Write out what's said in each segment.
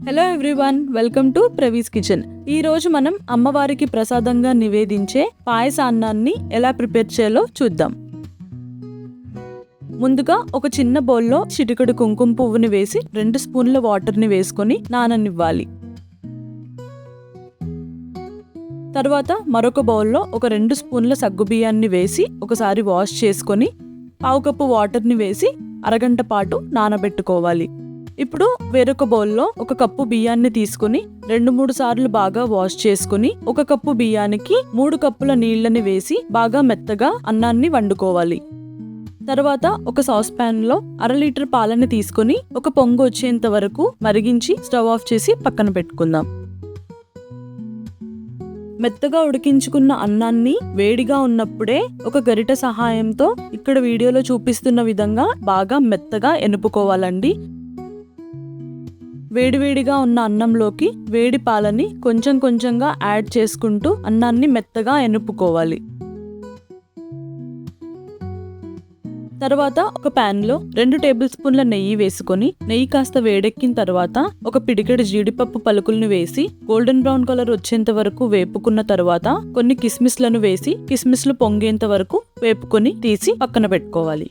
Hello everyone, welcome to ప్రవీస్ kitchen. ఈ రోజు మనం అమ్మవారికి ప్రసాదంగా నివేదించే పాయసాన్నాన్ని ఎలా ప్రిపేర్ చేయాలో చూద్దాం. ముందుగా ఒక చిన్న బౌల్లో చిటికెడు కుంకుమ పువ్వుని వేసి 2 స్పూన్ల వాటర్ని వేసుకొని నాననివ్వాలి. తర్వాత మరొక బౌల్లో ఒక 2 స్పూన్ల సగ్గుబియ్యాన్ని వేసి ఒకసారి వాష్ చేసుకొని 1/2 కప్పు వాటర్ని వేసి అరగంట పాటు నానబెట్టుకోవాలి. ఇప్పుడు వేరొక బౌల్లో 1 కప్పు బియ్యాన్ని తీసుకుని 2-3 సార్లు బాగా వాష్ చేసుకుని 1 కప్పు బియ్యానికి 3 కప్పుల నీళ్ళని వేసి బాగా మెత్తగా అన్నాన్ని వండుకోవాలి. తర్వాత ఒక సాస్ పాన్ లో 1/2 లీటర్ పాలని తీసుకుని ఒక పొంగు వచ్చేంత వరకు మరిగించి స్టవ్ ఆఫ్ చేసి పక్కన పెట్టుకుందాం. మెత్తగా ఉడికించుకున్న అన్నాన్ని వేడిగా ఉన్నప్పుడే ఒక గరిట సహాయంతో ఇక్కడ వీడియోలో చూపిస్తున్న విధంగా బాగా మెత్తగా ఎనుపుకోవాలండి. వేడివేడిగా ఉన్న అన్నంలోకి వేడి పాలని కొంచెం కొంచెంగా యాడ్ చేసుకుంటూ అన్నాన్ని మెత్తగా ఎనుపుకోవాలి. తర్వాత ఒక ప్యాన్ లో 2 టేబుల్ స్పూన్ల నెయ్యి వేసుకొని నెయ్యి కాస్త వేడెక్కిన తర్వాత ఒక పిడికెడు జీడిపప్పు పలుకుల్ని వేసి గోల్డెన్ బ్రౌన్ కలర్ వచ్చేంత వరకు వేపుకున్న తర్వాత కొన్ని కిస్మిస్లను వేసి కిస్మిస్లు పొంగేంత వరకు వేపుకొని తీసి పక్కన పెట్టుకోవాలి.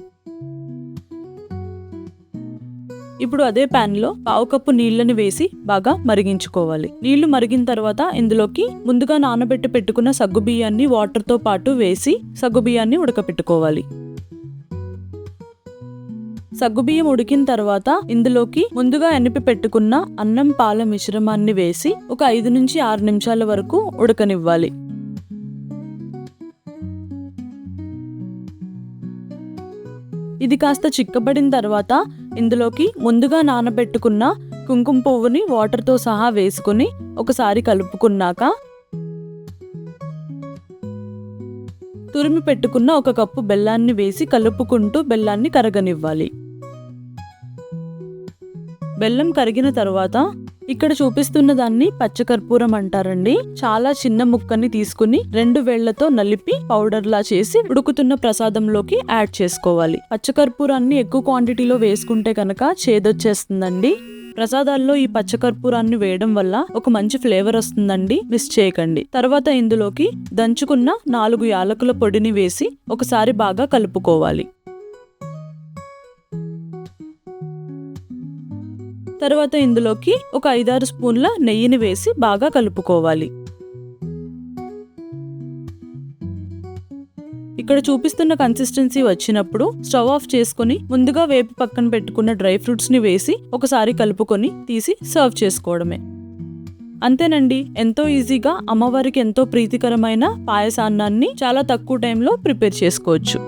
ఇప్పుడు అదే ప్యాన్ లో 1/2 కప్పు నీళ్ళని వేసి బాగా మరిగించుకోవాలి. నీళ్లు మరిగిన తర్వాత ఇందులోకి ముందుగా నానబెట్టి పెట్టుకున్న సగ్గుబియ్యాన్ని వాటర్ తో పాటు వేసి సగ్గుబియ్యాన్ని ఉడకపెట్టుకోవాలి. సగ్గుబియ్యం ఉడికిన తర్వాత ఇందులోకి ముందుగా ఎనిపి పెట్టుకున్న అన్నం పాల మిశ్రమాన్ని వేసి ఒక 5 నుంచి 6 నిమిషాల వరకు ఉడకనివ్వాలి. ఇది కాస్త చిక్కబడిన తర్వాత ఇందులోకి ముందుగా నానబెట్టుకున్న కుంకుమ పువ్వుని వాటర్తో సహా వేసుకుని ఒకసారి కలుపుకున్నాక తురిమి పెట్టుకున్న 1 కప్పు బెల్లాన్ని వేసి కలుపుకుంటూ బెల్లాన్ని కరగనివ్వాలి. బెల్లం కరిగిన తర్వాత ఇక్కడ చూపిస్తున్న దాన్ని పచ్చకర్పూరం అంటారండి. చాలా చిన్న ముక్కని తీసుకుని 2 వేళ్లతో నలిపి పౌడర్ లా చేసి ఉడుకుతున్న ప్రసాదంలోకి యాడ్ చేసుకోవాలి. పచ్చకర్పూరాన్ని ఎక్కువ క్వాంటిటీలో వేసుకుంటే కనుక చేదొచ్చేస్తుందండి. ప్రసాదాల్లో ఈ పచ్చకర్పూరాన్ని వేయడం వల్ల ఒక మంచి ఫ్లేవర్ వస్తుందండి, మిస్ చేయకండి. తర్వాత ఇందులోకి దంచుకున్న 4 యాలకుల పొడిని వేసి ఒకసారి బాగా కలుపుకోవాలి. తర్వాత ఇందులోకి ఒక 5-6 స్పూన్ల నెయ్యిని వేసి బాగా కలుపుకోవాలి. ఇక్కడ చూపిస్తున్న కన్సిస్టెన్సీ వచ్చినప్పుడు స్టవ్ ఆఫ్ చేసుకుని ముందుగా వేపి పక్కన పెట్టుకున్న డ్రై ఫ్రూట్స్ ని వేసి ఒకసారి కలుపుకొని తీసి సర్వ్ చేసుకోవడమే. అంతేనండి, ఎంతో ఈజీగా అమ్మవారికి ఎంతో ప్రీతికరమైన పాయసాన్నాన్ని చాలా తక్కువ టైంలో ప్రిపేర్ చేసుకోవచ్చు.